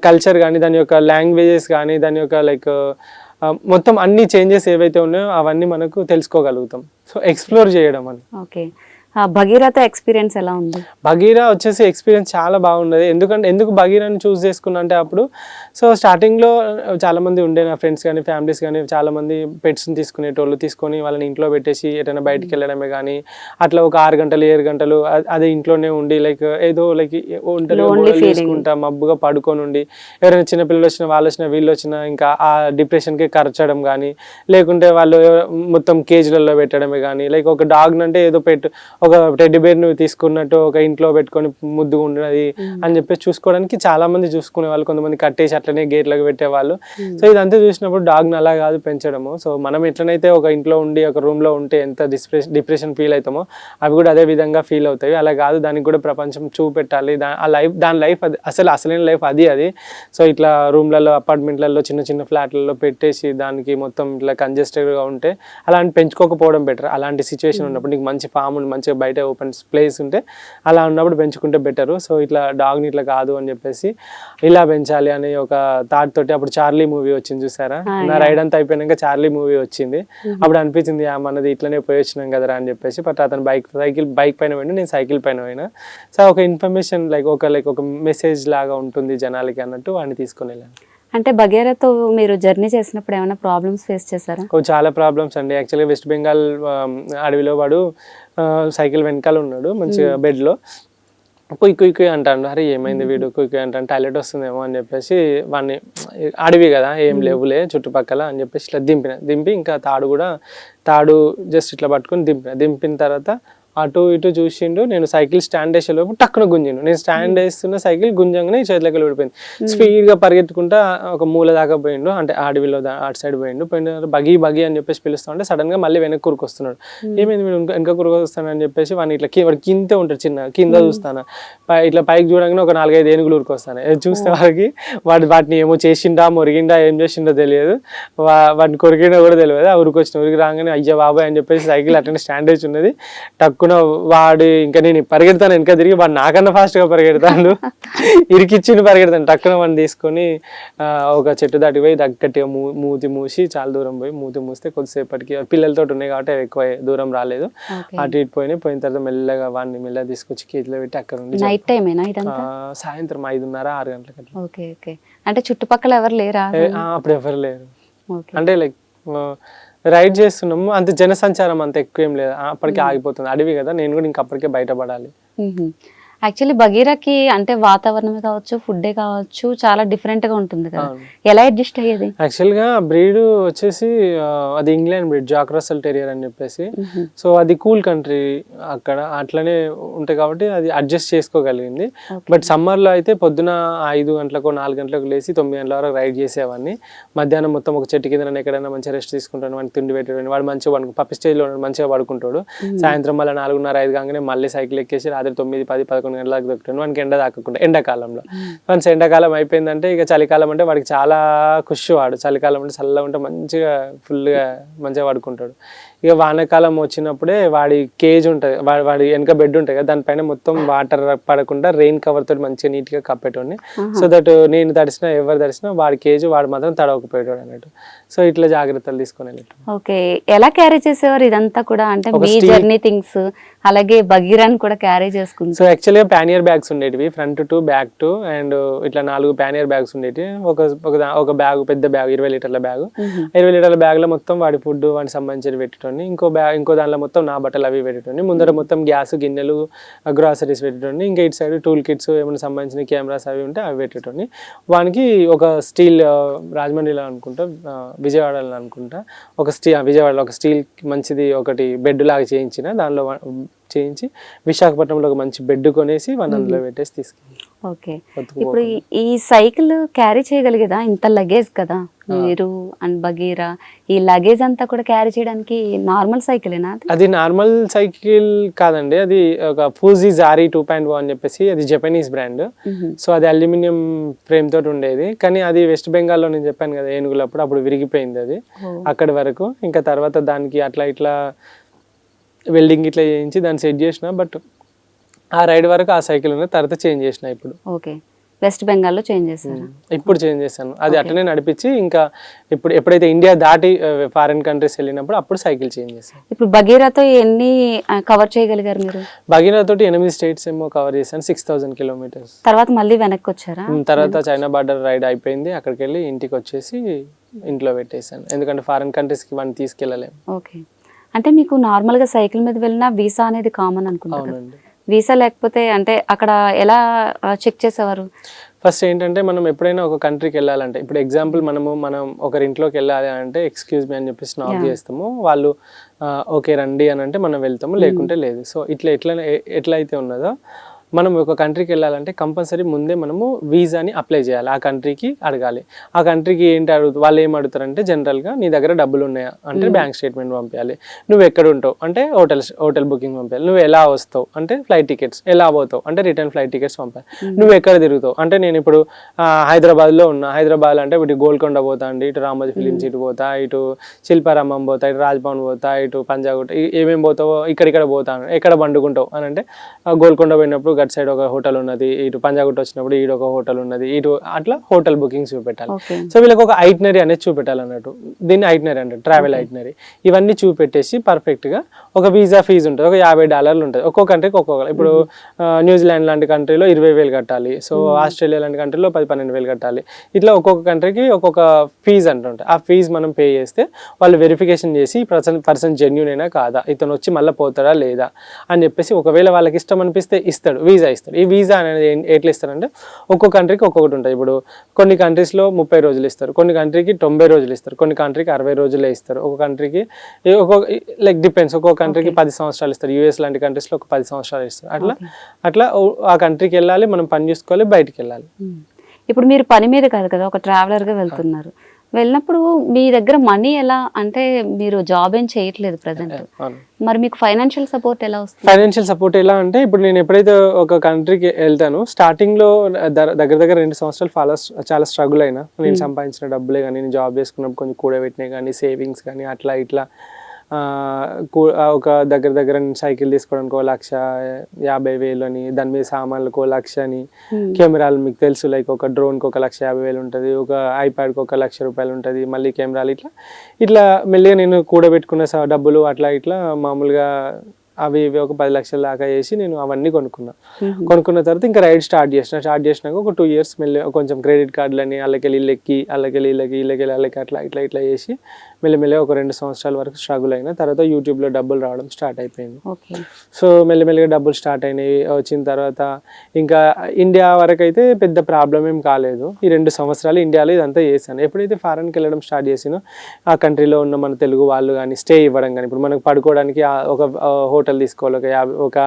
కల్చర్ కానీ, దాని యొక్క లాంగ్వేజెస్ కానీ, దాని యొక్క లైక్ మొత్తం అన్ని చేంజెస్ ఏవైతే ఉన్నాయో అవన్నీ మనకు తెలుసుకోగలుగుతాం. సో ఎక్స్ప్లోర్ చేయడం అని. ఓకే, భగీరథ ఎక్స్పీరియన్స్ ఎలా ఉంది? భగీరా వచ్చేసి ఎక్స్పీరియన్స్ చాలా బాగున్నది. ఎందుకు భగీరాని చూస్ చేసుకున్నా అంటే అప్పుడు సో స్టార్టింగ్లో చాలామంది ఉండే నా ఫ్రెండ్స్ కానీ, ఫ్యామిలీస్ కానీ చాలామంది పెట్స్ని తీసుకొని వాళ్ళని ఇంట్లో పెట్టేసి ఎటైనా బయటికి వెళ్ళడమే కానీ, అట్లా ఒక 6 గంటలు 7 గంటలు అదే ఇంట్లోనే ఉండి లైక్ ఏదో లైక్ తీసుకుంటా మబ్బుగా పడుకొని ఉండి ఎవరైనా చిన్నపిల్లలు వచ్చినా, వాళ్ళు వచ్చినా, వీళ్ళు వచ్చినా ఇంకా ఆ డిప్రెషన్కి ఖర్చడం కానీ, లేకుంటే వాళ్ళు మొత్తం కేజ్లలో పెట్టడమే కానీ, లైక్ ఒక డాగ్ అంటే ఏదో ఒక టెడ్డీ బేర్ నువ్వు తీసుకున్నట్టు ఒక ఇంట్లో పెట్టుకొని ముద్దుగా ఉండేది అని చెప్పేసి చూసుకోవడానికి చాలా మంది చూసుకునే వాళ్ళు, కొంతమంది కట్టేసి అట్లనే గేట్లకు పెట్టేవాళ్ళు. సో ఇదంతా చూసినప్పుడు డాగ్ని అలా కాదు పెంచడము. సో మనం ఎట్లనైతే ఒక ఇంట్లో ఉండి ఒక రూమ్లో ఉంటే ఎంత డిప్రెషన్ ఫీల్ అవుతామో అవి కూడా అదే విధంగా ఫీల్ అవుతాయి. అలా కాదు, దానికి కూడా ప్రపంచం చూపెట్టాలి. దాని లైఫ్ అది అసలైన లైఫ్ అది. సో ఇట్లా రూమ్లలో అపార్ట్మెంట్లలో చిన్న చిన్న ఫ్లాట్లలో పెట్టేసి దానికి మొత్తం ఇట్లా కంజెస్టెడ్గా ఉంటే అలాంటి పెంచుకోకపోవడం బెటర్. అలాంటి సిచ్యువేషన్ ఉన్నప్పుడు నీకు మంచి ఫామ్ ఉండి మంచిగా బయట ఓపెన్ ప్లేస్ ఉంటే అలా ఉన్నప్పుడు పెంచుకుంటే బెటరు. సో ఇట్లా డాగ్ని ఇట్లా కాదు అని చెప్పేసి ఇలా పెంచాలి అనే ఒక థాట్ తోటి అప్పుడు చార్లీ మూవీ వచ్చింది చూసారా, నా రైడ్ అంతా అయిపోయినాక చార్లీ మూవీ వచ్చింది. అప్పుడు అనిపించింది మనది ఇట్లనే పోయి వచ్చినాం కదరా అని చెప్పేసి. బట్ అతను బైక్ పైన పోయినా, నేను సైకిల్ పైన పోయినా. సో ఒక ఇన్ఫర్మేషన్ ఒక మెసేజ్ లాగా ఉంటుంది జనాలకి అన్నట్టు వాడిని తీసుకొని వెళ్ళాను. అంటే బగేరాతో మీరు జర్నీ చేసినప్పుడు ఏమైనా ప్రాబ్లమ్స్ ఫేస్ చేశారా? చాలా ప్రాబ్లమ్స్ అండి. యాక్చువల్గా వెస్ట్ బెంగాల్ అడవిలో వాడు సైకిల్ వెనకాల ఉన్నాడు మంచిగా బెడ్లో, కుయ్ అంటాడు. అరే ఏమైంది వీడు కుయ్ అంటాను, టాయిలెట్ వస్తుందేమో అని చెప్పేసి వాడిని, అడవి కదా ఏం లేవులే చుట్టుపక్కల అని చెప్పేసి ఇట్లా దింపి ఇంకా తాడు జస్ట్ ఇట్లా పట్టుకుని దింపిన తర్వాత అటు ఇటు చూసిండు. నేను సైకిల్ స్టాండ్ వేసే లోపు టక్కున గుంజిండు. నేను స్టాండ్ వేస్తున్న సైకిల్ గుంజంగానే చేతిలోకి వెళ్ళిపోయింది. స్పీడ్గా పరిగెత్తుకుంటా ఒక మూల దాకా పోయిండు, అంటే అడవిలో అటు సైడ్ పోయిన బగి అని చెప్పేసి పిలుస్తా ఉంటే సడన్ గా మళ్ళీ వెనక్కి కూరుకొస్తున్నాడు. ఏమైంది వీడు వెనక కూరుకొస్తాను అని చెప్పేసి వాడిని ఇట్లా వాడు కింద ఉంటాడు, చిన్న కింద చూస్తాను, ఇట్లా పైకి చూడగానే ఒక 4-5 ఏనుగులు ఊరుకొస్తాను. చూస్తే వాటిని ఏమో చేసిండా మొరిగిండా ఏం చేసిండో తెలియదు, వాటిని కొరికిండో కూడా తెలియదు. ఆ ఉరికి రాగానే అయ్యా బాబాయ్ అని చెప్పేసి సైకిల్ అట్లనే స్టాండ్ వేసి ఉన్నది. టక్కు వాడు ఇంకా నేను పరిగెడతాను వెనక తిరిగి, వాడు నాకన్నా ఫాస్ట్ గా పరిగెడతాడు, ఇరికిచ్చి పరిగెడతాను. టక్కున వాడిని తీసుకొని ఒక చెట్టు దాటి పోయి దగ్గరగా మూతి మూసి చాలా దూరం పోయి మూతి మూస్తే కొద్దిసేపటికి పిల్లలతో ఉన్నాయి కాబట్టి ఎక్కువ దూరం రాలేదు. అటు ఇటు పోయిన తర్వాత మెల్లగా వాడిని మెల్లగా తీసుకొచ్చి కేజీలో పెట్టి అక్కడ ఉండి సాయంత్రం 5:30-6 గంటలకు. Okay okay. అంటే చుట్టుపక్కల ఎవరు లేరా? అప్పుడు ఎవరు లేరు. అంటే లైక్ రైడ్ చేస్తున్నాము, అంత జనసంచారం అంత ఎక్కువ ఏం లేదు, అప్పటికే ఆగిపోతుంది అడవి కదా. నేను కూడా ఇంకా అప్పటికే బయటపడాలి. యాక్చువల్లీ బగీరాకి అంటే వాతావరణమే కావచ్చు, ఫుడ్డే కావచ్చు, చాలా డిఫరెంట్ గా ఉంటుంది కదా, ఎలా అడ్జస్ట్ అయ్యేది? యాక్చువల్ గా బ్రీడ్ వచ్చేసి అది England breed, Jack Russell terrier అని చెప్పేసి. సో అది కూల్ కంట్రీ అక్కడ అట్లనే ఉంటాయి కాబట్టి అది అడ్జస్ట్ చేసుకోగలిగింది. బట్ సమ్మర్ లో అయితే పొద్దున 5 గంటలకు 4 గంటలకు లేసి 9 గంటల వరకు రైడ్ చేసేవాడిని. మధ్యాహ్నం మొత్తం ఒక చెట్టు కింద నన్ను ఎక్కడైనా మంచిగా రెస్ట్ తీసుకుంటాను, వాడిని తిండి పెట్టేవాడిని. వాడు మంచిగా పప్పి స్టేజ్ లో మంచిగా పడుకుంటాడు. సాయంత్రం మళ్ళీ 4:30-5 కాగానే మళ్ళీ సైకిల్ ఎక్కేసి రాత్రి 9-10-11 గంటలకు దొరుకుతుంది. వానికి ఎండ తాకకుండా ఎండాకాలంలో. వన్స్ ఎండాకాలం అయిపోయిందంటే ఇక చలికాలం అంటే వాడికి చాలా ఖుషి. వాడు చలికాలం అంటే చల్లగా ఉంటే మంచిగా ఫుల్గా మంచిగా పడుకుంటాడు. ఇక వానాకాలం వచ్చినప్పుడే వాడి కేజ్ ఉంటుంది, వాడి వెనక బెడ్ ఉంటుంది కదా, దానిపైన మొత్తం వాటర్ పడకుండా రెయిన్ కవర్ తోటి మంచిగా నీట్ గా కప్పేటోడిని. సో దట్ నేను తడిసినా ఎవరు తడిసినా వాడి కేజ్ వాడు మాత్రం తడవకపోయేటోడు అన్నట్టు. సో ఇట్లా జాగ్రత్తలు తీసుకొని వెళ్ళేటోడు. ఓకే. ఎలా క్యారీ చేసేవారు ఇదంతా కూడా? అంటే మీ జర్నీ థింగ్స్ అలాగే బగీరాని కూడా క్యారీ చేసుకుంటారు. సో యాక్చువల్గా ప్యానియర్ బ్యాగ్స్ ఉండేటివి, front to back to, and ఇట్లా 4 ప్యానియర్ బ్యాగ్స్ ఉండేవి. ఒక బ్యాగ్, పెద్ద బ్యాగ్, 20 లీటర్ల బ్యాగ్. 20 లీటర్ల బ్యాగ్ లో మొత్తం వాడి ఫుడ్ వాడికి సంబంధించి పెట్టేటోని. ఇంకో దానిలో మొత్తం నా బట్టలు అవి పెట్టేటోని. ముందర మొత్తం గ్యాస్ గిన్నెలు గ్రాసరీస్ పెట్టేటోని. ఇంకా ఇటు సైడ్ టూల్ కిట్స్ ఏమైనా సంబంధించిన కెమెరాస్ అవి ఉంటే అవి పెట్టేటోని. వానికి ఒక స్టీల్, రాజమండ్రిలో అనుకుంటా, విజయవాడలో అనుకుంటా, విజయవాడలో ఒక స్టీల్ మంచిది ఒకటి బెడ్ లాగా చేయించిన, దానిలో చేయించి విశాఖపట్నంలో ఒక మంచి బెడ్ కొనేసి అందులో పెట్టేసి తీసుకెళ్ళి. ఓకే. ఇప్పుడు ఈ సైకిల్ క్యారీ చేయగలిగేదా? ఇంత లగేజ్ కదా మీరు అండ్ బగీరా, ఈ లగేజ్ అంతా కూడా క్యారీ చేయడానికి నార్మల్ సైకిలేనా? అది నార్మల్ సైకిల్ కాదండి, అది ఒక ఫూజీ జారీ 2.0 అని చెప్పేసి, అది జపనీస్ బ్రాండ్. సో అది అల్యూమినియం ఫ్రేమ్ తోటి ఉండేది. కానీ అది వెస్ట్ బెంగాల్లో నేను చెప్పాను కదా ఏనుగులప్పుడు, అప్పుడు విరిగిపోయింది అది అక్కడి వరకు. ఇంకా తర్వాత దానికి అట్లా ఇట్లా వెల్డింగ్ ఇట్లా చేయించి దాన్ని సెట్ చేసిన. బట్ ఆ రైడ్ వరకు ఆ సైకిల్ ఉన్న తర్వాత చేంజ్ చేసిన. ఇప్పుడు ఓకే, వెస్ట్ బెంగాల్లో చేంజ్ చేశారు? ఇప్పుడు చేంజ్ చేశాను. అది అట్లనే నడిపించి ఇంకా ఎప్పుడైతే ఇండియా దాటి ఫారిన్ కంట్రీస్ వెళ్ళినప్పుడు అప్పుడు సైకిల్ చేంజ్ చేశాను. ఇప్పుడు బగీరాతో ఎన్ని కవర్ చేయగలిగారు మీరు? బగీరాతో 8 స్టేట్స్ ఏమో కవర్ చేశాను, 6000 కిలోమీటర్స్. తర్వాత మళ్ళీ వెనక్కి వచ్చారా? తర్వాత చైనా బార్డర్ రైడ్ అయిపోయింది, అక్కడికి వెళ్ళి ఇంటికి వచ్చేసి ఇంట్లో పెట్టేశాను. ఎందుకంటే ఫారిన్ కంట్రీస్కి వాడిని తీసుకెళ్ళలేము. ఓకే. అంటే మీకు నార్మల్గా సైకిల్ మీద వెళ్ళినా వీసా అనేది కామన్ అనుకుంటా. అవునండి. వీసా లేకపోతే అంటే అక్కడ ఎలా చెక్ చేసేవారు? ఫస్ట్ ఏంటంటే మనం ఎప్పుడైనా ఒక కంట్రీకి వెళ్ళాలంటే, ఇప్పుడు ఎగ్జాంపుల్ మనం ఒకరింట్లోకి వెళ్ళాలి అంటే ఎక్స్క్యూజ్ మీ అని చెప్పేసి నాక్ చేస్తాము, వాళ్ళు ఓకే రండి అని అంటే మనం వెళ్తాము, లేకుంటే లేదు. సో ఎట్లా అయితే ఉన్నదో మనం ఒక కంట్రీకి వెళ్ళాలంటే కంపల్సరీ ముందే మనము వీసాని అప్లై చేయాలి, ఆ కంట్రీకి అడగాలి. ఆ కంట్రీకి ఏంటి వాళ్ళు ఏం అడుగుతారంటే జనరల్గా నీ దగ్గర డబ్బులు ఉన్నాయా అంటే బ్యాంక్ స్టేట్మెంట్ పంపించాలి, నువ్వు ఎక్కడ ఉంటావు అంటే హోటల్ బుకింగ్ పంపించాలి, నువ్వు ఎలా వస్తావు అంటే ఫ్లైట్ టికెట్స్, ఎలా పోతావు అంటే రిటర్న్ ఫ్లైట్ టికెట్స్ పంపాలి, నువ్వు ఎక్కడ తిరుగుతావు అంటే నేను ఇప్పుడు హైదరాబాద్లో ఉన్నా, హైదరాబాద్ అంటే ఇటు గోల్కొండ పోతా అండి, ఇటు రామోజీ ఫిలిం సిటీ పోతా, ఇటు శిల్పారామం పోతా, ఇటు రాజ్భవన్ పోతా, ఇటు పంజాగుట్ట, ఏమేమి పోతావో ఇక్కడ పోతాను, ఎక్కడ పండుకుంటావు అని అంటే గోల్కొండ పోయినప్పుడు గట్ సైడ్ ఒక హోటల్ ఉన్నది, ఇటు పంజాగుట్ట వచ్చినప్పుడు ఈడు ఒక హోటల్ ఉన్నది, ఇటు అట్లా హోటల్ బుకింగ్ చూపెట్టాలి. సో వీళ్ళకి ఒక ఐటినరీ అనేది చూపెట్టాలి అన్నట్టు, దీన్ని ఐటినరీ అంటారు, ట్రావెల్ ఐటినరీ. ఇవన్నీ చూపెట్టేసి పర్ఫెక్ట్ గా ఒక వీసా ఫీజు ఉంటుంది, ఒక $50 ఉంటుంది ఒక్కో కంట్రీకి ఒక్కొక్క. ఇప్పుడు న్యూజిలాండ్ లాంటి కంట్రీలో 20,000 కట్టాలి, సో ఆస్ట్రేలియా లాంటి కంట్రీలో 10-12,000 కట్టాలి. ఇట్లా ఒక్కొక్క కంట్రీకి ఒక్కొక్క ఫీజు అంటుంటాయి. ఆ ఫీజు మనం పే చేస్తే వాళ్ళు వెరిఫికేషన్ చేసి పర్సన్ జెన్యూన్ అయినా కాదా, ఇతను వచ్చి మళ్ళీ పోతాడా లేదా అని చెప్పేసి, ఒకవేళ వాళ్ళకి ఇష్టం అనిపిస్తే ఇస్తాడు, వీసా ఇస్తాడు. ఈ వీసా అనేది ఎట్లా ఇస్తారంటే ఒక్కొక్క కంట్రీకి ఒక్కొక్కటి ఉంటుంది. ఇప్పుడు కొన్ని కంట్రీస్లో 30 రోజులు ఇస్తారు, కొన్ని కంట్రీకి 90 రోజులు ఇస్తారు, కొన్ని కంట్రీకి 60 రోజులే ఇస్తారు, ఒక కంట్రీకి లైక్ డిపెండ్స్, ఒక్కొక్క కంట్రీకి 10 సంవత్సరాలు ఇస్తారు, యూఎస్ లాంటి కంట్రీస్లో ఒక 10 సంవత్సరాలు ఇస్తారు. అట్లా ఆ కంట్రీకి వెళ్ళాలి, మనం పని చేసుకోవాలి, బయటికి వెళ్ళాలి. ఇప్పుడు మీరు పని మీద కాదు కదా, ఒక ట్రావెలర్గా వెళ్తున్నారు, వెళ్ళినప్పుడు మీ దగ్గర మనీ ఎలా అంటే మీరు జాబ్ ఏం చేయట్లేదు ప్రజెంట్, మరి మీకు ఫైనాన్షియల్ సపోర్ట్ ఎలా వస్తుంది? ఫైనాన్షియల్ సపోర్ట్ ఎలా అంటే ఇప్పుడు నేను ఎప్పుడైతే ఒక కంట్రీకి వెళ్తాను, స్టార్టింగ్ లో దగ్గర 2 సంవత్సరాలు చాలా స్ట్రగుల్ అయినా, నేను సంపాదించిన డబ్బులే కానీ, నేను జాబ్ చేసుకున్నప్పుడు కొంచెం కూడబెట్టినాయి కానీ, సేవింగ్స్ కానీ అట్లా ఇట్లా ఒక దగ్గర సైకిల్ తీసుకోవడానికి 1,50,000 అని, దాని మీద సామాన్లకు 1,00,000 అని, కెమెరాలు మీకు తెలుసు లైక్ ఒక డ్రోన్కి 1,50,000 ఉంటుంది, ఒక ఐప్యాడ్కి ₹1,00,000 ఉంటుంది, మళ్ళీ కెమెరాలు ఇట్లా మెల్లిగా నేను కూడబెట్టుకున్న డబ్బులు అట్లా ఇట్లా మామూలుగా అవి ఒక 10 లక్షల దాకా వేసి నేను అవన్నీ కొనుక్కున్న తర్వాత ఇంకా రైడ్ స్టార్ట్ చేసినాక ఒక 2 years మెల్లి కొంచెం క్రెడిట్ కార్డులని అల్లకెళ్ళి ఇళ్ళకి అట్లా ఇట్లా చేసి మెల్లిమెల్లిగా ఒక 2 సంవత్సరాల వరకు స్ట్రగుల్ అయినా తర్వాత యూట్యూబ్లో డబ్బులు రావడం స్టార్ట్ అయిపోయింది. సో మెల్లిమెల్లిగా డబ్బులు స్టార్ట్ అయినాయి. వచ్చిన తర్వాత ఇంకా ఇండియా వరకు అయితే పెద్ద ప్రాబ్లం ఏం కాలేదు. ఈ 2 సంవత్సరాలు ఇండియాలో ఇదంతా చేశాను. ఎప్పుడైతే ఫారెన్కి వెళ్ళడం స్టార్ట్ చేసినో ఆ కంట్రీలో ఉన్న మన తెలుగు వాళ్ళు కానీ స్టే ఇవ్వడం కానీ, ఇప్పుడు మనకు పడుకోవడానికి ఒక హోటల్ తీసుకోవాలి, ఒక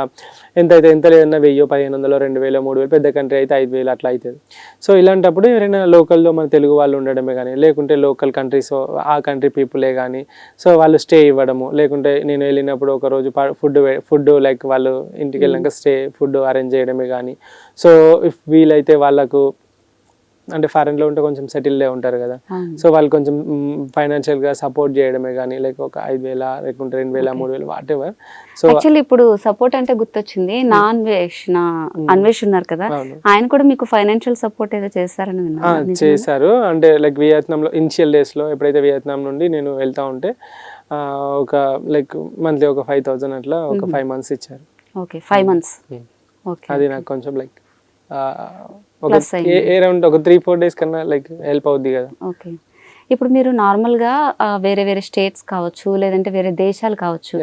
ఎంత లేదన్నా 1,000, 1,500, 2,000, 3,000, పెద్ద కంట్రీ అయితే 5,000 అట్లా అవుతుంది. సో ఇలాంటప్పుడు ఎవరైనా లోకల్లో మన తెలుగు వాళ్ళు ఉండడమే కానీ, లేకుంటే లోకల్ కంట్రీస్ ఆ కంట్రీ పీపులే కానీ, సో వాళ్ళు స్టే ఇవ్వడము, లేకుంటే నేను వెళ్ళినప్పుడు ఒక రోజు ఫుడ్ లైక్ వాళ్ళు ఇంటికి వెళ్ళాక ఫుడ్ అరేంజ్ చేయడమే కానీ, సో ఇఫ్ వీలైతే వాళ్ళకు అంటే ఫారెన్లో ఉంటే కొంచెం సెటిల్డే ఉంటారు కదా, సో వాళ్ళు కొంచెం ఫైనాన్షియల్గా సపోర్ట్ చేయడమే కానీ, లైక్ ఒక 5,000 లేకుంటే 2,000, 3,000 వాట్ ఎవర్. సో యాక్చువల్లీ ఇప్పుడు సపోర్ట్ అంటే గుర్తొచ్చింది, అన్వేష్ ఉన్నారు కదా, ఆయన కూడా మీకు ఫైనాన్షియల్ సపోర్ట్ ఏదో చేస్తారని విన్నాను. చేశారు. అంటే లైక్ వియత్నాంలో ఇనిషియల్ డేస్లో ఎప్పుడైతే వియత్నాం నుండి నేను వెళ్తా ఉంటే ఒక లైక్ మంత్లీ ఒక 5,000 అట్లా ఒక 5 months ఇచ్చారు. Okay, 5 months. అది నాకు కొంచెం లైక్ అరౌండ్ ఒక 3-4 days కన్నా లైక్ హెల్ప్ అవుద్ది కదా. ఓకే, ఇప్పుడు మీరు నార్మల్గా వేరే స్టేట్స్ కావచ్చు, లేదంటే వేరే దేశాలు కావచ్చు,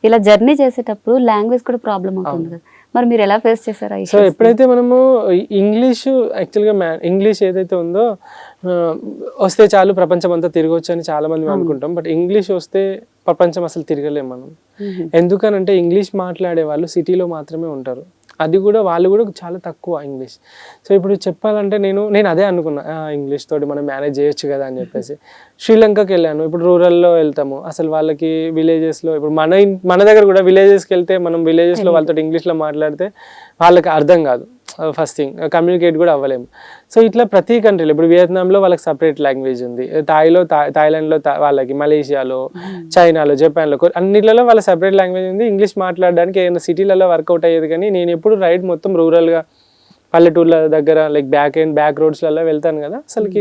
ఇలా జర్నీ చేసేటప్పుడు లాంగ్వేజ్ కూడా ప్రాబ్లం అవుతుంది కదా, మరి మీరు ఎలా ఫేస్ చేశారు? సో ఎప్పుడైతే మనము యాక్చువల్గా ఇంగ్లీష్ ఏదైతే ఉందో వస్తే చాలు ప్రపంచం అంతా తిరగవచ్చు అని చాలా మంది అనుకుంటాం. బట్ ఇంగ్లీష్ వస్తే ప్రపంచం అసలు తిరగలేము మనం. ఎందుకనంటే ఇంగ్లీష్ మాట్లాడే వాళ్ళు సిటీలో మాత్రమే ఉంటారు, అది కూడా వాళ్ళు కూడా చాలా తక్కువ ఇంగ్లీష్. సో ఇప్పుడు చెప్పాలంటే నేను అదే అనుకున్నా, ఇంగ్లీష్ తోటి మనం మేనేజ్ చేయొచ్చు కదా అని చెప్పేసి. శ్రీలంకకి వెళ్ళాను, ఇప్పుడు రూరల్లో వెళ్తాము, అసలు వాళ్ళకి విలేజెస్లో ఇప్పుడు మన దగ్గర కూడా విలేజెస్కి వెళ్తే మనం విలేజెస్లో వాళ్ళతో ఇంగ్లీష్లో మాట్లాడితే వాళ్ళకి అర్థం కాదు, ఫస్ట్ థింగ్ కమ్యూనికేట్ కూడా అవ్వలేము. సో ఇట్లా ప్రతి కంట్రీలో ఇప్పుడు వియత్నాంలో వాళ్ళకి సపరేట్ లాంగ్వేజ్ ఉంది, థాయిలాండ్లో వాళ్ళకి, మలేషియాలో, చైనాలో, జపాన్లో అన్నిట్లలో వాళ్ళ సపరేట్ లాంగ్వేజ్ ఉంది. ఇంగ్లీష్ మాట్లాడడానికి ఏదైనా సిటీలలో వర్కౌట్ అయ్యేది, కానీ నేను ఎప్పుడు రైడ్ మొత్తం రూరల్గా పల్లెటూర్ల దగ్గర లైక్ బ్యాక్ రోడ్స్లలో వెళ్తాను కదా, అసలుకి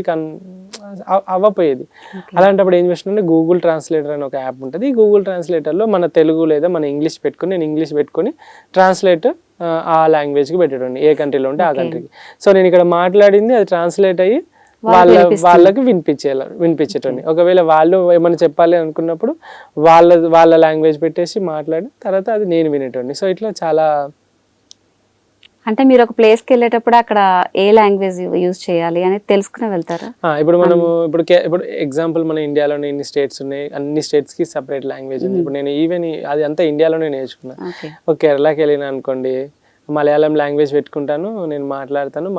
అవ్వపోయేది. అలాంటప్పుడు ఏం చేసినంటే గూగుల్ ట్రాన్స్లేటర్ అని ఒక యాప్ ఉంటుంది. ఈ గూగుల్ ట్రాన్స్లేటర్లో మన తెలుగు లేదా మన ఇంగ్లీష్ పెట్టుకుని నేను ఇంగ్లీష్ పెట్టుకుని ట్రాన్స్లేట్ ఆ లాంగ్వేజ్కి పెట్టేటండి, ఏ కంట్రీలో ఉంటే ఆ కంట్రీకి. సో నేను ఇక్కడ మాట్లాడింది అది ట్రాన్స్లేట్ అయ్యి వాళ్ళకి వినిపించేటండి. ఒకవేళ వాళ్ళు ఏమైనా చెప్పాలి అనుకున్నప్పుడు వాళ్ళ లాంగ్వేజ్ పెట్టేసి మాట్లాడి తర్వాత అది నేను వినేటండి. సో ఇట్లా చాలా అంటే మీరు ఒక ప్లేస్కి వెళ్ళేటప్పుడు అక్కడ ఏ లాంగ్వేజ్ యూజ్ చేయాలి అనేది తెలుసుకుని వెళ్తారా? ఇప్పుడు మనము ఇప్పుడు ఎగ్జాంపుల్ మన ఇండియాలోనే ఇన్ని స్టేట్స్ ఉన్నాయి, అన్ని స్టేట్స్ కి సెపరేట్ లాంగ్వేజ్ ఉంది. ఇప్పుడు నేను ఈవెన్ అది అంతా ఇండియాలోనే నేర్చుకున్నా. ఓకే. ఒక కేరళకి వెళ్ళిన అనుకోండి, మలయాళం లాంగ్వేజ్ పెట్టుకుంటాను, నేను మాట్లాడతాను,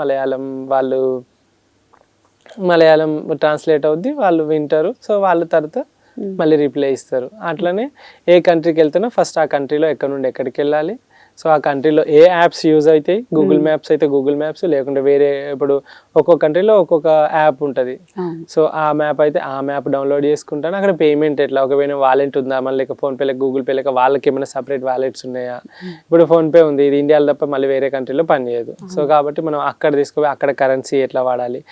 మలయాళం ట్రాన్స్లేట్ అవుద్ది, వాళ్ళు వింటారు, సో వాళ్ళ తర్వాత మళ్ళీ రిప్లై ఇస్తారు. అట్లనే ఏ కంట్రీకి వెళ్తానో ఫస్ట్ ఆ కంట్రీలో ఎక్కడ నుండి ఎక్కడికి వెళ్ళాలి, సో ఆ కంట్రీలో ఏ యాప్స్ యూజ్ అవుతాయి, గూగుల్ మ్యాప్స్ అయితే గూగుల్ మ్యాప్స్, లేకుంటే వేరే ఇప్పుడు ఒక్కొక్క కంట్రీలో ఒక్కొక్క యాప్ ఉంటుంది. సో ఆ మ్యాప్ అయితే ఆ మ్యాప్ డౌన్లోడ్ చేసుకుంటాను. అక్కడ పేమెంట్ ఎట్లా, ఒకవేళ వాలెట్ ఉందా, మళ్ళీ ఫోన్పే లేక గూగుల్ పే లేక వాళ్ళకి ఏమైనా సపరేట్ వాలెట్స్ ఉన్నాయా. ఇప్పుడు ఫోన్పే ఉంది, ఇది ఇండియాలో తప్ప మళ్ళీ వేరే కంట్రీలో పనిచేయదు. సో కాబట్టి మనం అక్కడ తీసుకుపోయి అక్కడ కరెన్సీ ఎట్లా వాడాలి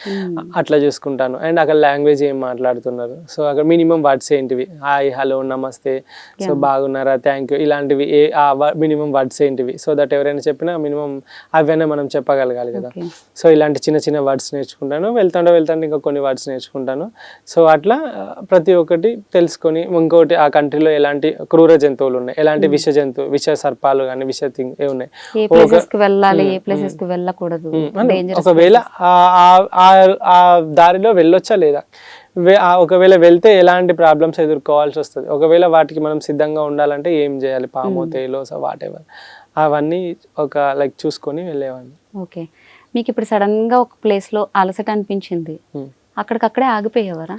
అట్లా చూసుకుంటాను. అండ్ అక్కడ లాంగ్వేజ్ ఏం మాట్లాడుతున్నారు, సో అక్కడ మినిమం వర్డ్స్ ఏంటివి, హాయ్, హలో, నమస్తే, సో బాగున్నారా, థ్యాంక్ యూ, ఇలాంటివి మినిమం వర్డ్స్ ఏంటివి, సో దట్ ఎవరైనా చెప్పినా మినిమం అవైనా మనం చెప్పగలగాలి కదా. సో ఇలాంటి చిన్న చిన్న వర్డ్స్ నేర్చుకుంటాను. వెళ్తాంటే ఇంకా కొన్ని వర్డ్స్ నేర్చుకుంటాను. సో అట్లా ప్రతి ఒక్కటి తెలుసుకొని, ఇంకోటి ఆ కంట్రీలో ఎలాంటి క్రూర జంతువులు ఉన్నాయి, ఎలాంటి విష సర్పాలు కానీ ఏ ఉన్నాయి, ఒకవేళ ఆ దారిలో వెళ్ళొచ్చా లేదా, ఒకవేళ వెళ్తే ఎలాంటి ప్రాబ్లమ్స్ ఎదుర్కోవాల్సి వస్తుంది, ఒకవేళ వాటికి మనం సిద్ధంగా ఉండాలంటే ఏం చేయాలి, పాము, తేలో, సో వాట్ ఎవర్, అవన్నీ చూసుకొని వెళ్ళేవాడిని. ఓకే. మీకు ఇప్పుడు సడన్ గా ఒక ప్లేస్ లో అలసట అనిపించింది, అక్కడికక్కడే ఆగిపోయేవారా?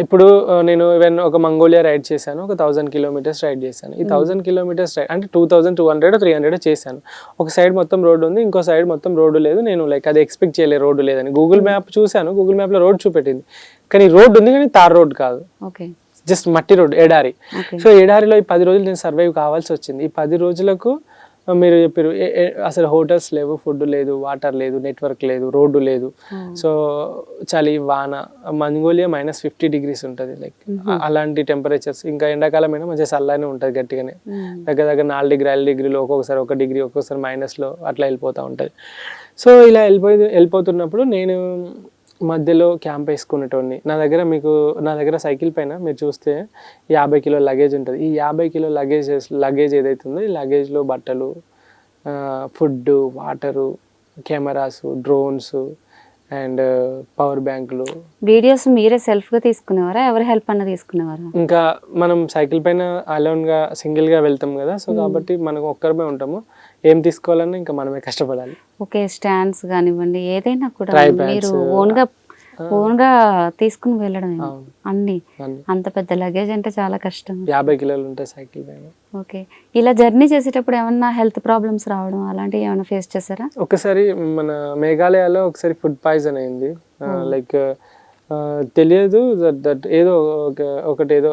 ఇప్పుడు నేను ఒక మంగోలియా రైడ్ చేశాను, ఒక 1000 కిలోమీటర్స్ రైడ్ చేశాను. ఈ 1000 కిలోమీటర్స్ రైడ్ అంటే 2200 300 చేశాను. ఒక సైడ్ మొత్తం రోడ్డు ఉంది, ఇంకో సైడ్ మొత్తం రోడ్డు లేదు. నేను అది ఎక్స్పెక్ట్ చేయలేదు రోడ్డు లేదని. గూగుల్ మ్యాప్ చూశాను, గూగుల్ మ్యాప్ లో రోడ్ చూపెట్టింది, కానీ రోడ్డు ఉంది కానీ తార్ రోడ్ కాదు, జస్ట్ మట్టి రోడ్, ఎడారి. సో ఎడారిలో ఈ 10 రోజులు నేను సర్వైవ్ కావాల్సి వచ్చింది. ఈ 10 రోజులకు మీరు చెప్పారు అసలు హోటల్స్ లేవు, ఫుడ్ లేదు, వాటర్ లేదు, నెట్వర్క్ లేదు, రోడ్డు లేదు. సో చలి, వాన, మంగోలియా -50 degrees ఉంటుంది, అలాంటి టెంపరేచర్స్. ఇంకా ఎండాకాలం అయినా మంచిగా చల్లనే ఉంటుంది, గట్టిగానే దగ్గర 4 డిగ్రీ 5 డిగ్రీలు, ఒక్కొక్కసారి 1 డిగ్రీ, ఒక్కొక్కసారి మైనస్లో అట్లా వెళ్ళిపోతూ ఉంటుంది. సో ఇలా వెళ్ళిపోతున్నప్పుడు నేను మధ్యలో క్యాంప్ వేసుకునేటోడిని. నా దగ్గర సైకిల్ పైన మీరు చూస్తే 50 కిలోల లగేజ్ ఉంటుంది. ఈ 50 కిలో లగేజ్ ఏదైతే ఉందో, ఈ లగేజ్లో బట్టలు, food, water, cameras, drones and power బ్యాంకులు. వీడియోస్ మీరే సెల్ఫ్ గా తీసుకునేవారా, ఎవరి హెల్ప్ అన్న తీసుకునేవారా? ఇంకా మనం సైకిల్ పైన అలోన్ గా సింగిల్ గా వెళ్తాం కదా, సో కాబట్టి మనం ఒక్కరమే ఉంటాము, ఏం తీసుకోవాలన్నా ఇంకా మనమే కష్టపడాలి. ఓకే. స్టాండ్స్ కానివ్వండి, ఏదైనా కూడా మీరు ఓన్ గా తీసుకుని వెళ్ళడం అన్ని, అంత పెద్ద లగేజ్ అంటే చాలా కష్టం. 50 కిలోలు ఉంటాయి సైకిల్ పైన. ఓకే. ఇలా జర్నీ చేసేటప్పుడు ఏమన్నా హెల్త్ ప్రాబ్లమ్స్ రావడం అలాంటివి ఏమైనా ఫేస్ చేశారా? ఒకసారి మన మేఘాలయలో ఒకసారి ఫుడ్ పాయిజన్ అయింది. తెలియదు దట్ ఏదో ఒకటేదో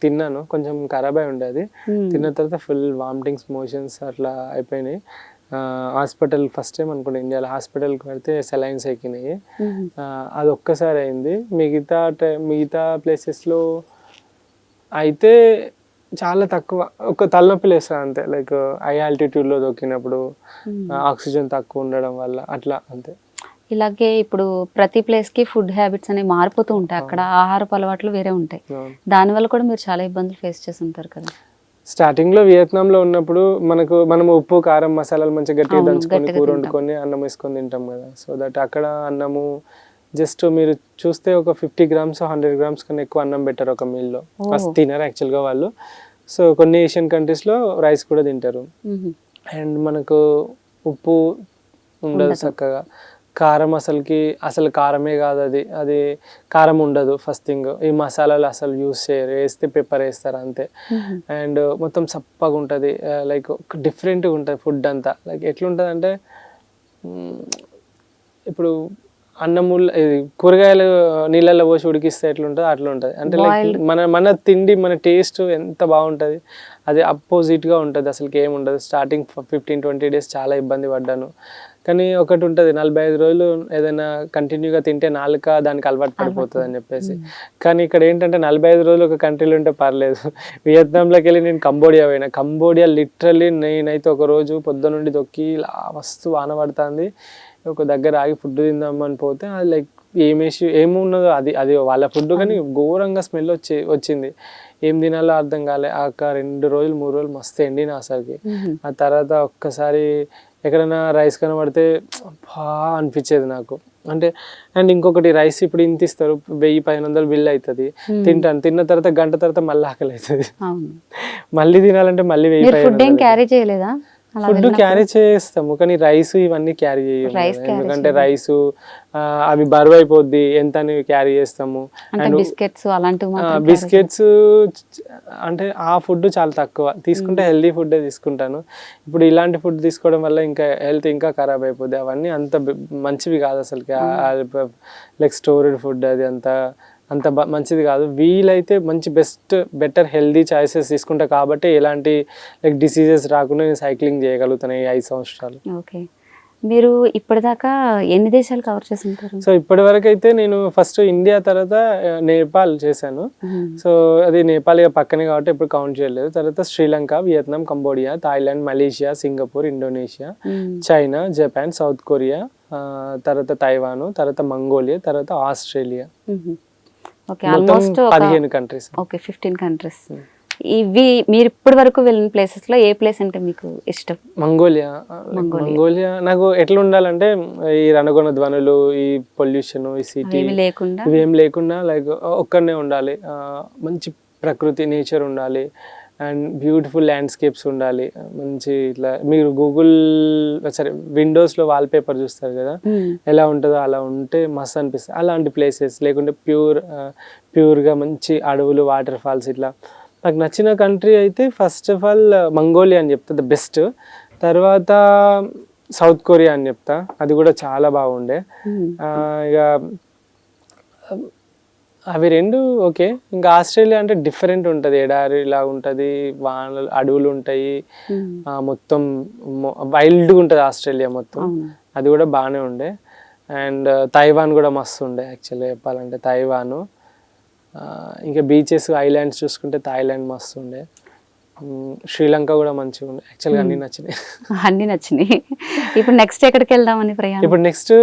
తిన్నాను, కొంచెం ఖరాబ్ అయి ఉండేది. తిన్న తర్వాత ఫుల్ వామిటింగ్స్, మోషన్స్ అట్లా అయిపోయినాయి. హాస్పిటల్ ఫస్ట్ టైం అనుకుంటా ఇండియాలో హాస్పిటల్కి పెడితే సెలైన్స్ ఎక్కినాయి. అది ఒక్కసారి అయింది. మిగతా ప్లేసెస్లో అయితే చాలా తక్కువ, ఒక తలనొప్పి లేస్తుంది అంతే, హై ఆల్టిట్యూడ్లో దొక్కినప్పుడు ఆక్సిజన్ తక్కువ ఉండడం వల్ల అట్లా అంతే. ఇలాగే ఇప్పుడు ప్రతి ప్లేస్ కి ఫుడ్ హ్యాబిట్స్ అనేవి మారిపోతూ ఉంటాయి, అక్కడ ఆహారపు అలవాట్లు వేరే ఉంటాయి, దానివల్ల కూడా మీరు చాలా ఇబ్బందులు ఫేస్ చేసి ఉంటారు కదా. స్టార్టింగ్ లో వియత్నాంలో ఉన్నప్పుడు మనం ఉప్పు, కారం, మసాలాలు మంచిగా గట్టిగా దంచుకొని కూర వండుకొని అన్నం వేసుకొని తింటాం కదా. సో దట్ అక్కడ అన్నము జస్ట్ మీరు చూస్తే ఒక 50 grams 100 grams కన్నా ఎక్కువ అన్నం పెట్టారు ఒక మీల్లో. ఫస్ట్ తినరు యాక్చువల్గా వాళ్ళు. సో కొన్ని ఏషియన్ కంట్రీస్లో రైస్ కూడా తింటారు. అండ్ మనకు ఉప్పు ఉండదు చక్కగా, కారం అసలు కారమే కాదు, అది కారం ఉండదు ఫస్ట్ థింగ్. ఈ మసాలాలు అసలు యూస్ చేయరు, వేస్తే పెప్పర్ వేస్తారు అంతే. అండ్ మొత్తం చప్పగా ఉంటుంది, డిఫరెంట్గా ఉంటుంది ఫుడ్ అంతా. ఎట్లుంటుంది అంటే ఇప్పుడు అన్నము కూరగాయలు నీళ్ళల్లో పోసి ఉడికిస్తే ఎట్లుంటుంది అట్లా ఉంటుంది. అంటే మన తిండి, మన టేస్ట్ ఎంత బాగుంటుంది, అది అపోజిట్గా ఉంటుంది, అసలుకి ఏమి ఉండదు. స్టార్టింగ్ 15-20 days చాలా ఇబ్బంది పడ్డాను. కానీ ఒకటి ఉంటుంది, 45 రోజులు ఏదైనా కంటిన్యూగా తింటే నాలుక దానికి అలవాటు పడిపోతుంది అని చెప్పేసి. కానీ ఇక్కడ ఏంటంటే 45 రోజులు ఒక కంట్రీలో ఉంటే పర్లేదు. వియత్నాంలోకి వెళ్ళి నేను కంబోడియా పోయినా. కంబోడియా లిటరల్లీ నేనైతే ఒక రోజు పొద్దు నుండి దొక్కి మస్తు వాన పడుతుంది, ఒక దగ్గర ఆగి ఫుడ్ తిందామని పోతే అది ఏమున్నదో అది వాళ్ళ ఫుడ్, కానీ ఘోరంగా స్మెల్ వచ్చింది. ఏం తినాలో అర్థం కాలే. ఒక 2 రోజులు 3 రోజులు మస్తు ఎండిన అసలుకి. ఆ తర్వాత ఒక్కసారి ఎక్కడైనా రైస్ కనబడితే బా అనిపించేది నాకు. అంటే అండ్ ఇంకొకటి రైస్ ఇప్పుడు ఇంత ఇస్తారు, 1000-1500 బిల్ అవుతుంది, తింటాను, తిన్న తర్వాత గంట తర్వాత మళ్ళీ ఆకలి అవుతుంది, మళ్ళీ తినాలంటే మళ్ళీ 1000-1500. క్యారీ చేయలేదా? ఫుడ్ క్యారీ చేస్తాము కానీ రైస్ ఇవన్నీ క్యారీ చేయము, ఎందుకంటే రైస్ అవి బరువు అయిపోద్ది ఎంత అని క్యారీ చేస్తాము. అండ్ బిస్కెట్స్ అంటే ఆ ఫుడ్ చాలా తక్కువ తీసుకుంటే, హెల్దీ ఫుడ్ తీసుకుంటాను. ఇప్పుడు ఇలాంటి ఫుడ్ తీసుకోవడం వల్ల ఇంకా హెల్త్ ఇంకా ఖరాబ్ అయిపోద్ది, అవన్నీ అంత మంచివి కాదు అసలుకి. లైక్ స్టోర్డ్ ఫుడ్ అది అంత మంచిది కాదు. వీలైతే మంచి బెటర్ హెల్దీ చాయిసెస్ తీసుకుంటా కాబట్టి ఎలాంటి లైక్ డిసీజెస్ రాకుండా నేను సైక్లింగ్ చేయగలుగుతాను ఈ 5 సంవత్సరాలు. ఓకే, మీరు ఇప్పటిదాకా ఎన్ని దేశాలు కవర్ చేసి ఉంటారు? సో ఇప్పటి వరకు అయితే నేను ఫస్ట్ ఇండియా తర్వాత నేపాల్ చేశాను. సో అది నేపాల్ పక్కనే కాబట్టి ఎప్పుడు కౌంట్ చేయలేదు. తర్వాత Sri Lanka, Vietnam, Cambodia, Thailand, Malaysia, Singapore, Indonesia, China, Japan, south Korea, తర్వాత తైవాన్, తర్వాత మంగోలియా, తర్వాత Australia. Almost 15 countries. Okay, 15 countries. ఇవి మీరు ఇప్పటి వరకు వెళ్ళిన ప్లేసెస్ లో ఏ ప్లేస్ అంటే మీకు ఇష్టం? మంగోలియా నాకు ఎట్లా ఉండాలంటే ఈ రణగొణ ధ్వనులు, ఈ పొల్యూషన్, ఈ సిటీ ఇవేం లేకుండా లైక్ ఒక్కడనే ఉండాలి, మంచి ప్రకృతి నేచర్ ఉండాలి, అండ్ బ్యూటిఫుల్ ల్యాండ్స్కేప్స్ ఉండాలి. మంచి ఇట్లా మీరు విండోస్లో వాల్పేపర్ చూస్తారు కదా, ఎలా ఉంటుందో అలా ఉంటే మస్తు అనిపిస్తుంది. అలాంటి ప్లేసెస్ లేకుంటే ప్యూర్గా మంచి అడవులు, వాటర్ ఫాల్స్. ఇట్లా నాకు నచ్చిన కంట్రీ అయితే ఫస్ట్ ఆఫ్ ఆల్ మంగోలియా అని చెప్తా, ద బెస్ట్. తర్వాత సౌత్ కొరియా అని చెప్తా, అది కూడా చాలా బాగుండే. ఇక అవి రెండు ఓకే. ఇంకా ఆస్ట్రేలియా అంటే డిఫరెంట్ ఉంటుంది, ఎడారి ఇలా ఉంటుంది, అడవులు ఉంటాయి, మొత్తం వైల్డ్గా ఉంటుంది ఆస్ట్రేలియా మొత్తం, అది కూడా బాగానే ఉండే. అండ్ తైవాన్ కూడా మస్తు ఉండే యాక్చువల్గా చెప్పాలంటే. తైవాను, ఇంకా బీచెస్, ఐలాండ్స్ చూసుకుంటే థాయిలాండ్ మస్తు ఉండే, శ్రీలంక కూడా మంచిగా ఉండే. యాక్చువల్గా అన్ని నచ్చినాయి. ఇప్పుడు నెక్స్ట్ ఎక్కడికి వెళ్దామని ప్రయాణం? ఇప్పుడు నెక్స్ట్